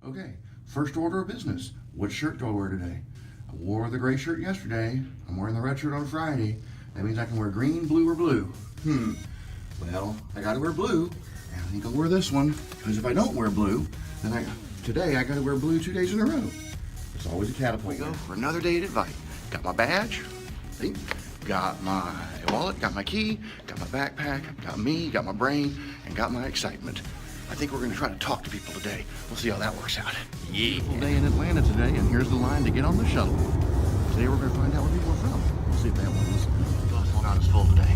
Okay, first order of business. What shirt do I wear today? I wore the gray shirt yesterday. I'm wearing the red shirt on Friday. That means I can wear green, blue, or blue. Well, I gotta wear blue, and I think I'll wear this one, because if I don't wear blue, then today I gotta wear blue 2 days in a row. It's always a catapult. Go for another day at Invite. Got my badge, see? Got my wallet, got my key, got my backpack, got me, got my brain, and got my excitement. I think we're gonna try to talk to people today. We'll see how that works out. Yeah. Full day in Atlanta today, and here's the line to get on the shuttle. Today we're gonna find out where people are from. We'll see if they have one of those. Bus not as full today.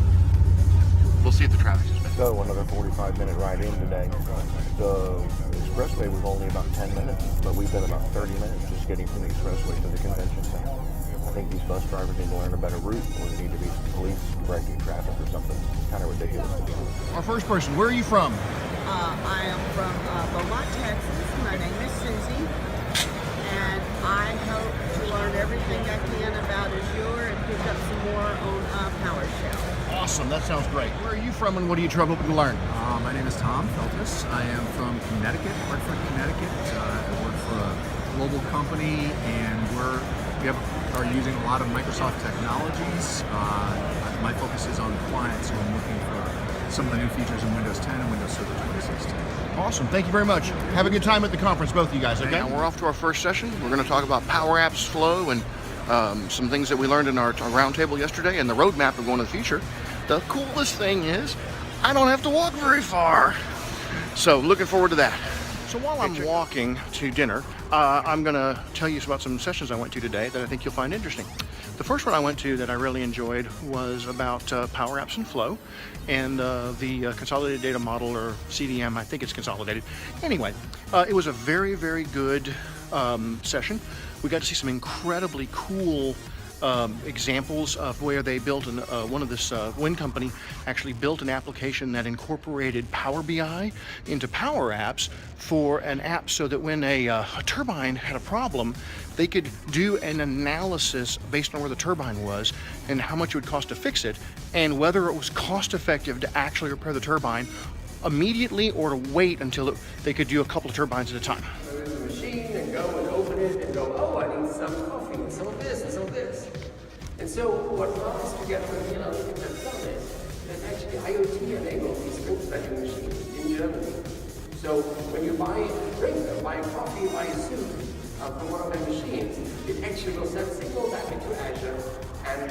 We'll see if the traffic's as bad. So another 45-minute ride in today. The expressway was only about 10 minutes, but we've been about 30 minutes just getting from the expressway to the convention center. I think these bus drivers need to learn a better route, or there need to be some police breaking traffic or something. Kind of ridiculous. Our first person, where are you from? I am from Beaumont, Texas. My name is Susie, and I hope to learn everything I can about Azure and pick up some more on PowerShell. Awesome, that sounds great. Where are you from and what are you hoping to learn? My name is Tom Feltus. I am from Connecticut, Hartford, Connecticut. I work for a global company, and we are using a lot of Microsoft technologies. My focus is on clients, so I'm looking for some of the new features in Windows 10 and Windows Server 2016. Awesome, thank you very much. Have a good time at the conference, both of you guys, okay? Now we're off to our first session. We're going to talk about Power Apps Flow and some things that we learned in our roundtable yesterday and the roadmap of going to the future. The coolest thing is I don't have to walk very far. So looking forward to that. So while I'm walking to dinner, I'm going to tell you about some sessions I went to today that I think you'll find interesting. The first one I went to that I really enjoyed was about Power Apps and Flow and the Consolidated Data Model, or CDM, I think it's consolidated. Anyway, it was a very, very good session. We got to see some incredibly cool examples of where they built one of this wind company actually built an application that incorporated Power BI into Power Apps for an app so that when a turbine had a problem, they could do an analysis based on where the turbine was and how much it would cost to fix it, and whether it was cost effective to actually repair the turbine immediately or to wait until they could do a couple of turbines at a time. Go to the machine and go and open it and go, oh, I need some coffee and some of this and some of this. And so what promised to get from looking at done is that actually IoT enabled these drink vending machines in Germany. So when you buy a drink or buy a coffee, buy a soup from one of their machines, it actually will send signal back into Azure, and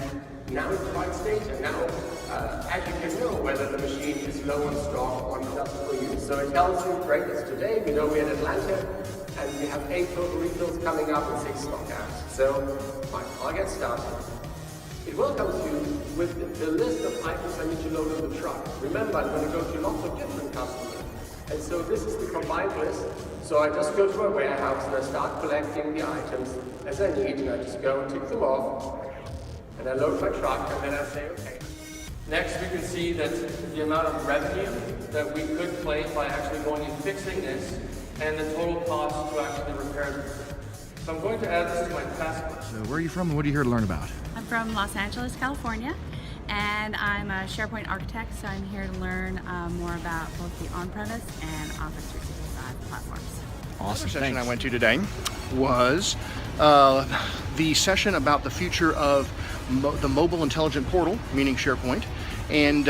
now it provides data. Now Azure can know whether the machine is low on stock or not for you. So it tells you, great, it's today, we know we're in Atlanta, and we have 8 total refills coming up and 6 stock apps. So fine, I'll get started. It will come to you with the list of items I need to load on the truck. Remember, I'm going to go to lots of different customers. And so this is the combined list. So I just go to a warehouse and I start collecting the items as I need, and I just go and tick them off. And I load my truck, and then I say, okay. Next, we can see that the amount of revenue that we could claim by actually going and fixing this, and the total cost to actually repair this. So I'm going to add this to my task list. So where are you from and what are you here to learn about? I'm from Los Angeles, California, and I'm a SharePoint architect, so I'm here to learn more about both the on-premise and Office 365 platforms. Awesome. The session I went to today was the session about the future of the mobile intelligent portal, meaning SharePoint, and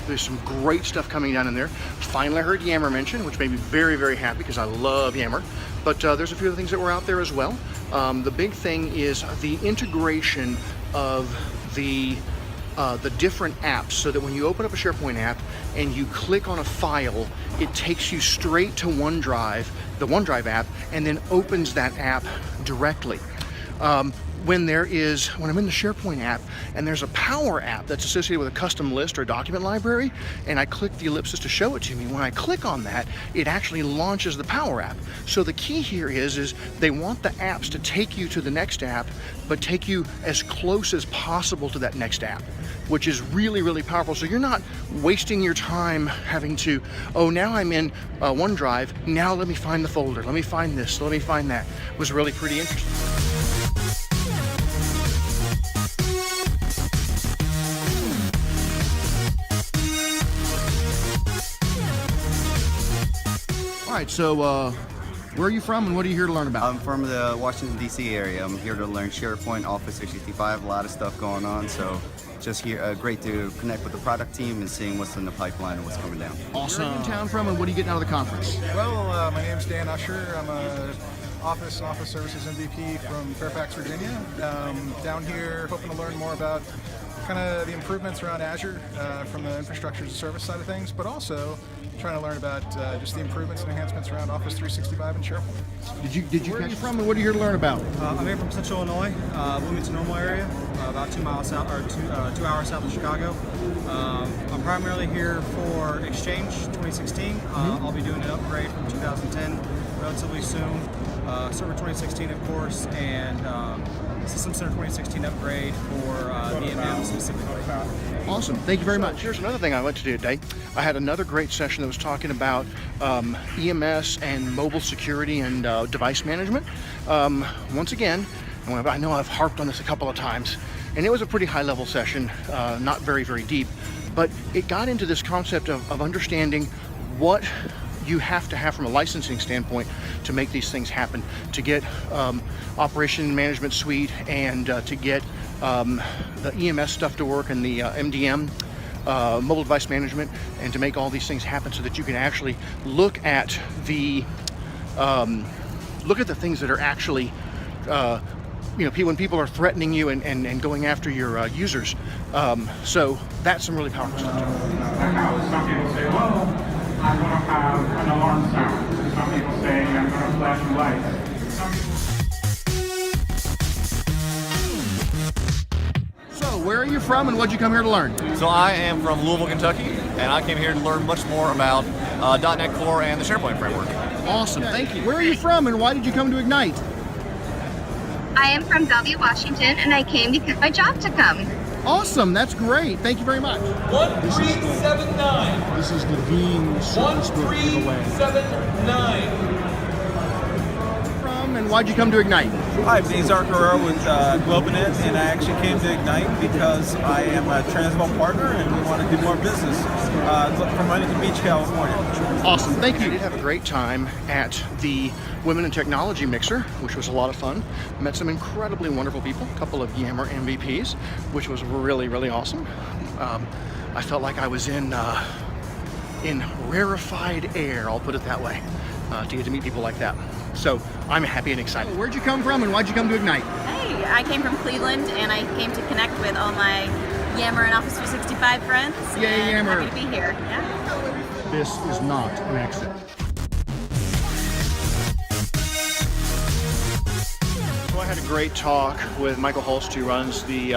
there's some great stuff coming down in there. Finally, I heard Yammer mentioned, which made me very, very happy because I love Yammer. But there's a few other things that were out there as well. The big thing is the integration of the different apps, so that when you open up a SharePoint app and you click on a file, it takes you straight to OneDrive, the OneDrive app, and then opens that app directly. When I'm in the SharePoint app and there's a Power app that's associated with a custom list or document library, and I click the ellipsis to show it to me, when I click on that, it actually launches the Power app. So the key here is they want the apps to take you to the next app, but take you as close as possible to that next app, which is really, really powerful. So you're not wasting your time having to, oh, now I'm in OneDrive, now let me find the folder, let me find this, let me find that. It was really pretty interesting. All right, so Where are you from and what are you here to learn about? I'm from the Washington, D.C. area. I'm here to learn SharePoint, Office 365, a lot of stuff going on. So just here, great to connect with the product team and seeing what's in the pipeline and what's coming down. Awesome. Where are you in town from and what are you getting out of the conference? Well, my name's Dan Usher. I'm a Office Services MVP from Fairfax, Virginia. Down here hoping to learn more about kind of the improvements around Azure from the infrastructure as a service side of things, but also trying to learn about just the improvements and enhancements around Office 365 and SharePoint. Where are you from and what are you here to learn about? I'm here from Central Illinois, Bloomington, Normal area, about 2 miles south or 2 hours south of Chicago. I'm primarily here for Exchange 2016. I'll be doing an upgrade from 2010 relatively soon. Server 2016, of course, and System Center 2016 upgrade for VMM specifically. Awesome. Thank you very much. Here's another thing I went to do today. I had another great session that was talking about EMS and mobile security and device management. Once again, I know I've harped on this a couple of times, and it was a pretty high-level session, not very, very deep, but it got into this concept of understanding what you have to have from a licensing standpoint to make these things happen, to get operation management suite and to get the EMS stuff to work and the MDM, mobile device management, and to make all these things happen so that you can actually look at the things that are actually when people are threatening you and going after your users. So that's some really powerful stuff too. Some people say, well, I'm going to have an alarm sound. Some people say I'm going to flash a light. So where are you from and what'd you come here to learn? So I am from Louisville, Kentucky, and I came here to learn much more about .NET Core and the SharePoint framework. Awesome, thank you. Where are you from and why did you come to Ignite? I am from Bellevue, Washington, and I came because my job to come. Awesome, that's great. Thank you very much. 1379. This is the Dean Service Book giveaway. 1379. And why'd you come to Ignite? Hi, I'm Dean Zarcarero with Globinet, and I actually came to Ignite because I am a Transvault partner and we want to do more business from Huntington Beach, California. Awesome, thank you. I did have a great time at the Women in Technology Mixer, which was a lot of fun. Met some incredibly wonderful people, a couple of Yammer MVPs, which was really, really awesome. I felt like I was in rarefied air, I'll put it that way, to get to meet people like that. So I'm happy and excited. Where'd you come from and why'd you come to Ignite? Hey, I came from Cleveland and I came to connect with all my Yammer and Office 365 friends. Yay, Yammer. I'm happy to be here. Yeah. This is not an accident. So I had a great talk with Michael Holst, who runs the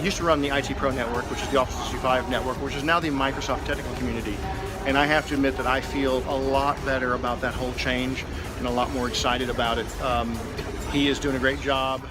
used to run the IT Pro Network, which is the Office 365 network, which is now the Microsoft Technical Community. And I have to admit that I feel a lot better about that whole change and a lot more excited about it. He is doing a great job.